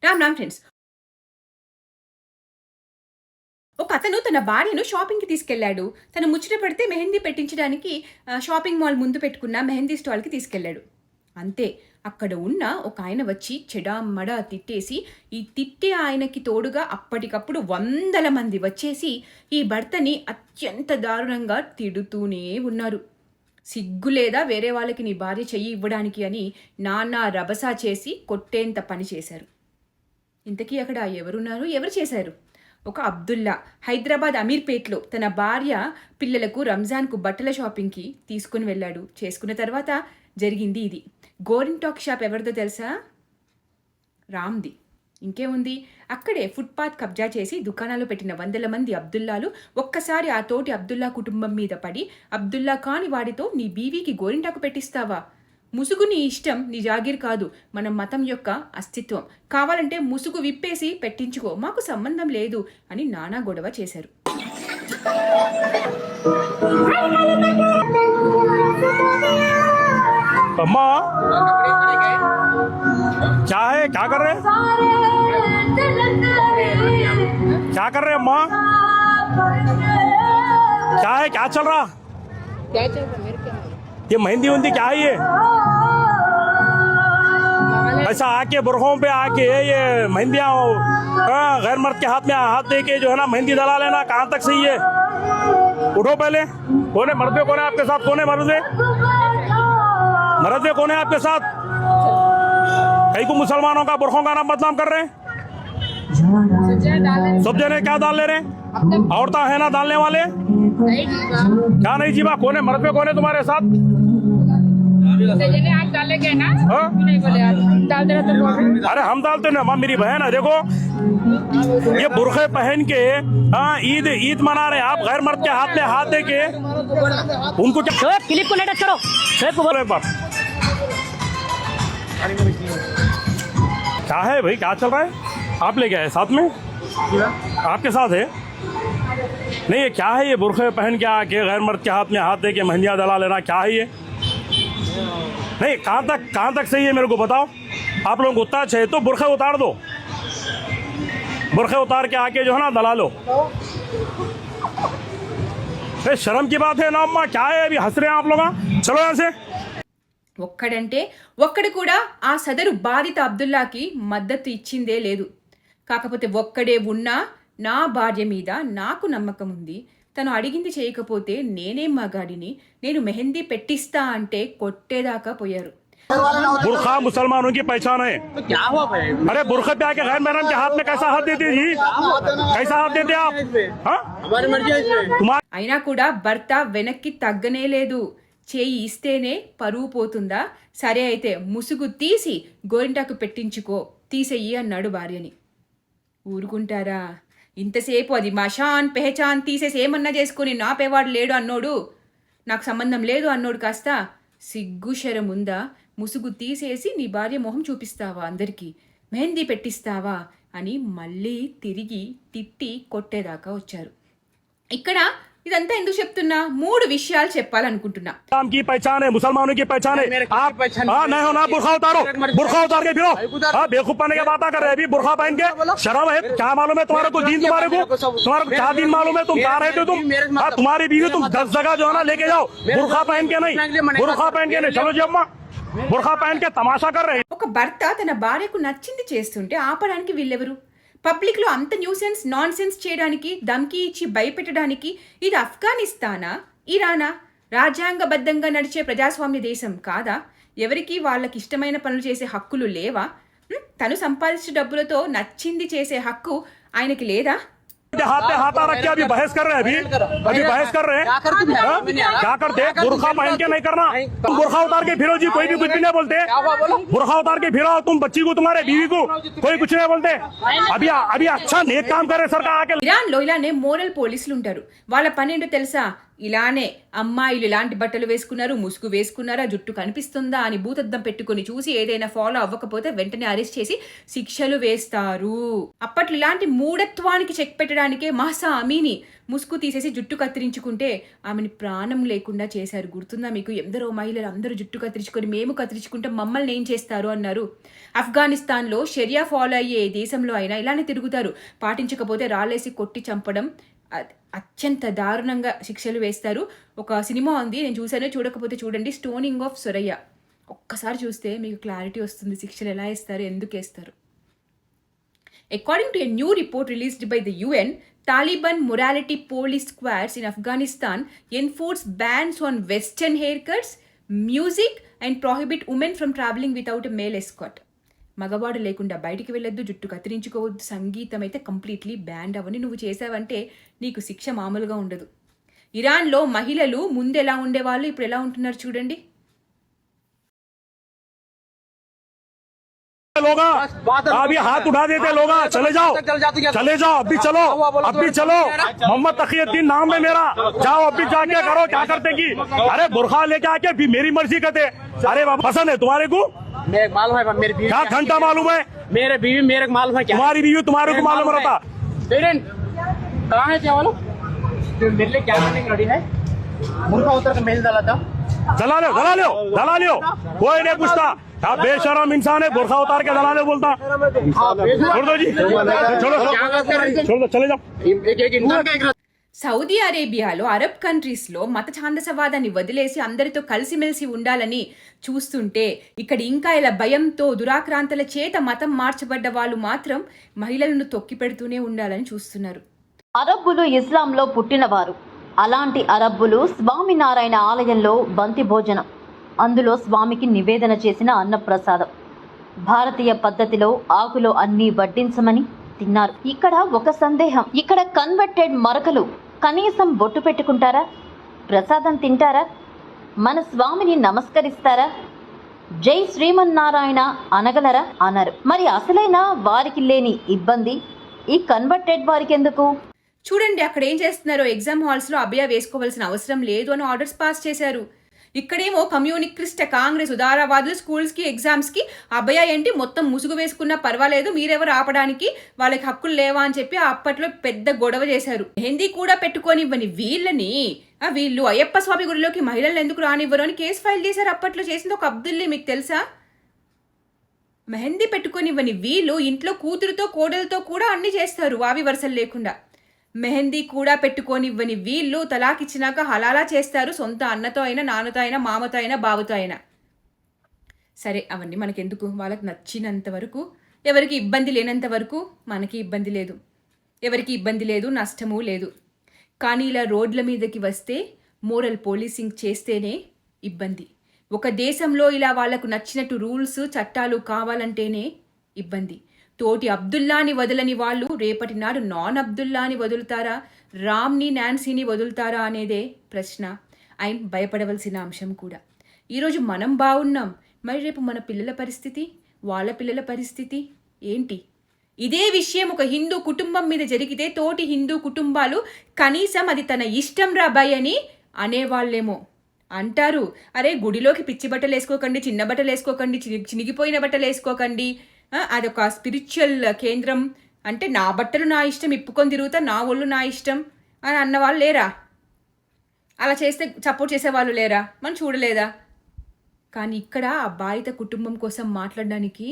Ram Ram friends. ఒక అతను తన భార్యను షాపింగ్‌కి తీసుకెళ్ళాడు. తను ముచ్చట పడితే మెహందీ పెట్టించడానికి షాపింగ్ మాల్ ముందు పెట్టుకున్న మెహందీ స్టాల్‌కి తీసుకెళ్ళాడు. అంతే, అక్కడ ఉన్న ఒక ఆయన వచ్చి చెడామడా తిట్టేసి, ఈ తిట్టే ఆయనకి తోడుగా అప్పటికప్పుడు వందల మంది వచ్చేసి ఈ భర్తని అత్యంత దారుణంగా తిడుతూనే ఉన్నారు. సిగ్గు లేదా వేరే వాళ్ళకి నీ భార్య చెయ్యి ఇవ్వడానికి అని నానా రభస చేసి కొట్టేంత పని చేశారు. ఇంతకీ అక్కడ ఎవరున్నారు, ఎవరు చేశారు? ఒక అబ్దుల్లా హైదరాబాద్ అమీర్పేట్లో తన భార్య పిల్లలకు రంజాన్కు బట్టల షాపింగ్కి తీసుకుని వెళ్ళాడు. చేసుకున్న తర్వాత జరిగింది ఇది. గోరింటాక్ షాప్ ఎవరిదో తెలుసా? రామ్ది. ఇంకేముంది, అక్కడే ఫుట్పాత్ కబ్జా చేసి దుకాణాలు పెట్టిన వందల మంది అబ్దుల్లాలు ఒక్కసారి ఆ తోటి అబ్దుల్లా కుటుంబం మీద పడి, అబ్దుల్లా కాని వాడితో నీ బీవీకి గోరింటాకు పెట్టిస్తావా? ముసుగు నీ ఇష్టం, నీ జాగీర్ కాదు, మన మతం యొక్క అస్తిత్వం. కావాలంటే ముసుగు విప్పేసి పెట్టించుకో, మాకు సంబంధం లేదు అని నానా గొడవ చేశారు. अम्मा क्या है, क्या कर रहे, क्या कर रहे अम्मा, क्या है, क्या चल रहा, ये मेहंदी उंदी क्या है, ये ऐसा आके बुरखों पे आके ये मेहंदियाँ गैर मर्द के हाथ में हाथ दे के जो है ना मेहंदी दला लेना, कहाँ तक सही है? उठो पहले, कौन है मर्दे, कौन है आपके साथ, कौन है मर्दे, मर्दे कौन है आपके साथ? कई को मुसलमानों का बुरखों का नाम बदनाम कर रहे हैं। सब जने क्या डाल ले रहे हैं? औरता है ना डालने वाले? क्या नहीं जीवा, कौन है मर्द पे, कौन है तुम्हारे साथ? आप डाले गए ना? नहीं बोले आप डालते रहते। अरे हम डालते ना, माँ मेरी बहन है, देखो ये बुरखे पहन के ईद ईद मना रहे हैं, आप गैर मर्द के हाथ में हाथ दे के उनको क्या? क्लिप को लेटर करो, को बोलो एक बार, क्या है भाई, क्या चल रहा है? आप लेके आए साथ में, आपके साथ है? नहीं ये क्या है, ये बुरखे पहन के आके गैर मर्द के हाथ में हाथ दे के मेहंदियाँ दला लेना, क्या है ये? नहीं कहाँ तक सही है मेरे को बताओ। आप लोग उतार चाहिए तो बुरखे उतार दो, बुरखे उतार के आके जो है ना दला लो। शर्म की बात है ना अम्मा, क्या है अभी हंस रहे हैं आप लोग? चलो यहाँ से। ఒక్కడంటే ఒక్కడు కూడా ఆ సదరు బాధిత అబ్దుల్లాకి మద్దతు ఇచ్చిందే లేదు. కాకపోతే ఒక్కడే ఉన్నా నా భార్య మీద నాకు నమ్మకం ఉంది, తను అడిగింది చేయకపోతే నేనేం మగాడిని, నేను మెహందీ పెట్టిస్తా అంటే కొట్టేదాకా పోయారు. बुरखा मुसलमानों की पहचान है। क्या हुआ भाई? अरे बुरखे पे आके गैर महरम के हाथ में कैसा हाथ देते जी, कैसा हाथ देते आप? हाँ? हमारी मर्जी है इसमें। तुम्हारा అయినా కూడా భర్త వెనక్కి తగ్గనే లేదు. చేయి ఇస్తేనే పరువు పోతుందా? సరే అయితే ముసుగు తీసి గోరింటాకు పెట్టించుకో, తీసేయి అన్నాడు భార్యని. ఊరుకుంటారా? ఇంతసేపు అది మషాన్ పెహచాన్ తీసేసి ఏమన్నా చేసుకుని నాపేవాడు లేడు అన్నోడు, నాకు సంబంధం లేదు అన్నోడు కాస్త సిగ్గు శరం ఉందా? ముసుగు తీసేసి నీ భార్య మొహం చూపిస్తావా, అందరికీ మెహందీ పెట్టిస్తావా అని మళ్ళీ తిరిగి తిట్టి కొట్టేదాకా వచ్చారు. ఇక్కడ ఇదంతా ఎందుకు చెప్తున్నా, 3 విషయాలు చెప్పాలనుకుంటున్నా. इस्लाम की पहचान है, मुसलमानों की पहचान है। आप नहीं हो ना, बुरखा उतारो, बुरखा उतार के फिरो। बेवकूफ बनने की बात कर रहे हैं अभी, बुरखा पहन के शर्म है? क्या मालूम है तुम्हारे को दीन, तुम्हारे को क्या दीन मालूम है? तुम कहाँ रहते हो तुम? तुम्हारी बीवी तुम 10 जगह जो है ना लेके जाओ, बुरखा पहन के नहीं, बुरखा पहन के नहीं। चलो जी अम्मा, बुरखा पहन के तमाशा कर रहे हैं। ఒక భర్త తన భార్యకు నచ్చింది చేస్తుంటే ఆపడానికి వీళ్ళెవరు? పబ్లిక్లో అంత న్యూసెన్స్ నాన్ సెన్స్ చేయడానికి, ధమ్కీ ఇచ్చి భయపెట్టడానికి ఇది ఆఫ్ఘనిస్తానా, ఇరానా? రాజ్యాంగబద్ధంగా నడిచే ప్రజాస్వామ్య దేశం కాదా? ఎవరికి వాళ్ళకి ఇష్టమైన పనులు చేసే హక్కులు లేవా? తను సంపాదించే డబ్బులతో నచ్చింది చేసే హక్కు ఆయనకి లేదా? हाथ पे हाथ रख के अभी बहस कर रहे हैं, अभी बहस कर रहे हैं। क्या करते? बुरखा पहन के नहीं करना, तुम बुरखा उतार के फिरो जी, कोई भी कुछ भी नहीं बोलते। बुरखा उतार के फिरो, तुम बच्ची को, तुम्हारे बीवी को कोई कुछ नहीं बोलते। अभी अच्छा नेक काम करे सरकार आके. ఇరాన్లో ఇలానే మోరల్ పోలీసులు ఉంటారు. వాళ్ళ పని ఏంటో తెలుసా? ఇలానే అమ్మాయిలు ఇలాంటి బట్టలు వేసుకున్నారు, ముసుగు వేసుకున్నారా, జుట్టు కనిపిస్తుందా అని భూతద్దం పెట్టుకుని చూసి ఏదైనా ఫాలో అవ్వకపోతే వెంటనే అరెస్ట్ చేసి శిక్షలు వేస్తారు. అప్పట్లో ఇలాంటి మూఢత్వానికి చెక్ పెట్టడానికే మహసా అమీని ముసుగు తీసేసి జుట్టు కత్తిరించుకుంటే ఆమెని ప్రాణం లేకుండా చేశారు. గుర్తుందా మీకు? ఎందరో మహిళలు అందరూ జుట్టు కత్తిరించుకొని మేము కత్తిరించుకుంటే మమ్మల్ని ఏం చేస్తారు అన్నారు. ఆఫ్ఘనిస్తాన్లో షరియా ఫాలో అయ్యే దేశంలో అయినా ఇలానే తిరుగుతారు. పాటించకపోతే రాళ్ళేసి కొట్టి చంపడం, అత్యంత దారుణంగా శిక్షలు వేస్తారు. ఒక సినిమా ఉంది, నేను చూసాను, చూడకపోతే చూడండి, స్టోనింగ్ ఆఫ్ సొరయ్య. ఒక్కసారి చూస్తే మీకు క్లారిటీ వస్తుంది శిక్షలు ఎలా వేస్తారు, ఎందుకు వేస్తారు. According to a new report released by the UN, Taliban morality police squads in Afghanistan enforce bans on western haircuts, music and prohibit women from traveling without a male escort. మగవాడు లేకుండా బయటికి వెళ్ళొద్దు, జుట్టు కత్తిరించుకోవద్దు, సంగీతం అయితే కంప్లీట్లీ బ్యాండ్. అవన్నీ నువ్వు చేసావంటే నీకు శిక్ష మామూలుగా ఉండదు. ఇరాన్లో మహిళలు ముందు ఎలా ఉండేవాళ్ళు, ఇప్పుడు ఎలా ఉంటున్నారు చూడండి. लोग अभी हाथ उठा देते लोग, चले जाओ अभी चलो मोहम्मद तकीउद्दीन नाम है मेरा, जाओ अभी जाके करो क्या करते की। अरे बुरखा लेके आके भी मेरी मर्जी करते। अरे बाबा पसंद है तुम्हारे को? मेरे मालूम है, मेरी बीवी क्या घंटा मालूम है? मेरे बीवी मेरे को मालूम है क्या? तुम्हारी बीवी तुम्हारे को मालूम रहता। कहाँ है क्या वालों? मेरे लिए क्या करने रेडी है? मुर्गा उतर के मेल डाला था, जला लो कोई नहीं पूछता। आप बेशरम इंसान है, बुरखा उतार के दलाले बोलता। छोड़ दो जी, छोड़ो चले जाओ। एक इंसान का एक సౌదీ అరేబియాలో, అరబ్ కంట్రీస్లో మత ఛాందసవాదాన్ని వదిలేసి అందరితో కలిసిమెలిసి ఉండాలని చూస్తుంటే ఇక్కడ ఇంకా ఇలా భయంతో దురాక్రాంతల చేత మతం మార్చబడ్డ వాళ్ళు మాత్రం మహిళలను తొక్కి పెడుతూనే ఉండాలని చూస్తున్నారు. అరబ్బులు ఇస్లాంలో పుట్టినవారు. అలాంటి అరబ్బులు స్వామినారాయణ ఆలయంలో బంతి భోజనం, అందులో స్వామికి నివేదన చేసిన అన్నప్రసాదం. భారతీయ పద్ధతిలో ఆకులో అన్నీ వడ్డించమని తిన్నారు. ఇక్కడ ఒక సందేహం, ఇక్కడ కన్వర్టెడ్ మరకలు కనీసం బొట్టు పెట్టుకుంటారా? ప్రసాదం తింటారా? మన స్వామిని నమస్కరిస్తారా? జై శ్రీమన్నారాయణ అనగలరా? అన్నారు. మరి అసలైన వారికి లేని ఇబ్బంది ఈ కన్వర్టెడ్ వారికి ఎందుకు? చూడండి అక్కడ ఏం చేస్తున్నారో. ఎగ్జామ్ హాల్స్లో అభయ వేసుకోవాల్సిన అవసరం లేదు అని ఆర్డర్స్ పాస్ చేశారు. ఇక్కడేమో కమ్యూనిక్రిస్ట్ కాంగ్రెస్ ఉదారవాదులు స్కూల్స్కి ఎగ్జామ్స్కి అభయ ఏంటి మొత్తం ముసుగు వేసుకున్నా పర్వాలేదు, మీరెవరు ఆపడానికి, వాళ్ళకి హక్కులు లేవా అని చెప్పి అప్పట్లో పెద్ద గొడవ చేశారు. మెహందీ కూడా పెట్టుకోనివ్వని వీళ్ళు అయ్యప్ప స్వామి గుడిలోకి మహిళలను ఎందుకు రానివ్వరు అని కేసు ఫైల్ చేశారు. అప్పట్లో చేసింది ఒక అబ్దుల్లే, మీకు తెలుసా? మెహందీ పెట్టుకోనివ్వని వీళ్ళు ఇంట్లో కూతురుతో కోడలతో కూడా అన్ని చేస్తారు వావి వరుసలు లేకుండా. మెహందీ కూడా పెట్టుకోనివ్వని వీళ్ళు తలాకిచ్చినాక హలాలా చేస్తారు, సొంత అన్నతో అయినా, నాన్నతో అయినా, మామతో అయినా, బావతో అయినా. సరే అవన్నీ మనకెందుకు, వాళ్ళకి నచ్చినంత వరకు, ఎవరికి ఇబ్బంది లేనంత వరకు మనకి ఇబ్బంది లేదు, ఎవరికి ఇబ్బంది లేదు, నష్టము లేదు. కానీ ఇలా రోడ్ల మీదకి వస్తే మోరల్ పోలీసింగ్ చేస్తేనే ఇబ్బంది. ఒక దేశంలో ఇలా వాళ్లకు నచ్చినట్టు రూల్స్ చట్టాలు కావాలంటేనే ఇబ్బంది. తోటి అబ్దుల్లాని వదలని వాళ్ళు రేపటి నాడు నాన్ అబ్దుల్లాని వదులుతారా, రామ్ని నాన్సీని వదులుతారా అనేదే ప్రశ్న. ఆయన భయపడవలసిన అంశం కూడా. ఈరోజు మనం బాగున్నాం, మరి రేపు మన పిల్లల పరిస్థితి, వాళ్ళ పిల్లల పరిస్థితి ఏంటి? ఇదే విషయం ఒక హిందూ కుటుంబం మీద జరిగితే తోటి హిందూ కుటుంబాలు కనీసం అది తన ఇష్టం రాబాయ్ అని అనేవాళ్ళేమో. అంటారు, అరే గుడిలోకి పిచ్చి బట్టలు వేసుకోకండి, చిన్న బట్టలు వేసుకోకండి, చినిగిపోయిన బట్టలు వేసుకోకండి, అదొక స్పిరిచువల్ కేంద్రం, అంటే నా బట్టలు నా ఇష్టం, ఇప్పుకొని తిరుగుతా, నా ఒళ్ళు నా ఇష్టం అని అన్నవాళ్ళు లేరా? అలా చేస్తే సపోర్ట్ చేసేవాళ్ళు లేరా? మనం చూడలేదా? కానీ ఇక్కడ ఆ బాధిత కుటుంబం కోసం మాట్లాడడానికి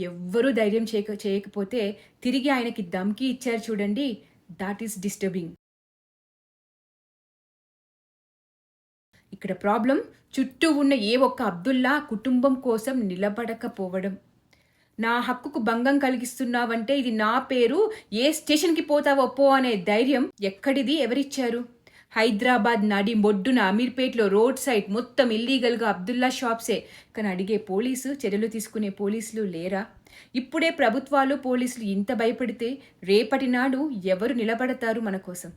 ఎవ్వరూ ధైర్యం చేయకపోతే తిరిగి ఆయనకి ధమ్కి ఇచ్చారు చూడండి. That is disturbing. ఇక్కడ ప్రాబ్లం చుట్టూ ఉన్న ఏ ఒక్క అబ్దుల్లా కుటుంబం కోసం నిలబడకపోవడం. నా హక్కుకు భంగం కలిగిస్తున్నావంటే ఇది నా పేరు, ఏ స్టేషన్కి పోతావో పో అనే ధైర్యం ఎక్కడిది, ఎవరిచ్చారు? హైదరాబాద్ నడి మొడ్డున అమీర్పేట్లో రోడ్ సైడ్ మొత్తం ఇల్లీగల్గా అబ్దుల్లా షాప్సే. కానీ అడిగే పోలీసు, చర్యలు తీసుకునే పోలీసులు లేరా? ఇప్పుడే ప్రభుత్వాలు పోలీసులు ఇంత భయపడితే రేపటి నాడు ఎవరు నిలబడతారు మన కోసం?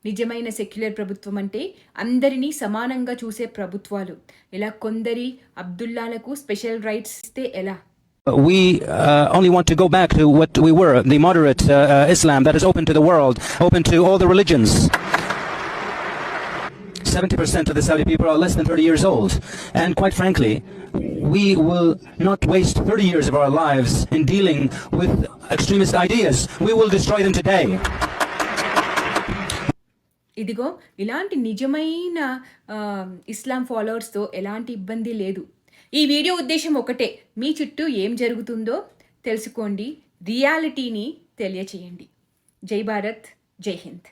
నిజమైన సెక్యులర్ ప్రభుత్వం అంటే అందరినీ సమానంగా చూసే ప్రభుత్వాలు. ఇలా కొందరి అబ్దుల్లాలకు స్పెషల్ రైట్స్ ఇస్తే ఎలా? We only want to go back to what we were, the moderate Islam that is open to the world, open to all the religions. 70% of the Saudi people are less than 30 years old. And quite frankly, we will not waste 30 years of our lives in dealing with extremist ideas. We will destroy them today. ఇదిగో ఇలాంటి నిజమైన ఇస్లాం ఫాలోవర్స్తో ఎలాంటి ఇబ్బంది లేదు. ఈ video ఉద్దేశం ఒకటే, మీ చుట్టూ ఏం జరుగుతుందో తెలుసుకోండి, రియాలిటీని తెలియచేయండి. జై భారత్, జై హింద్.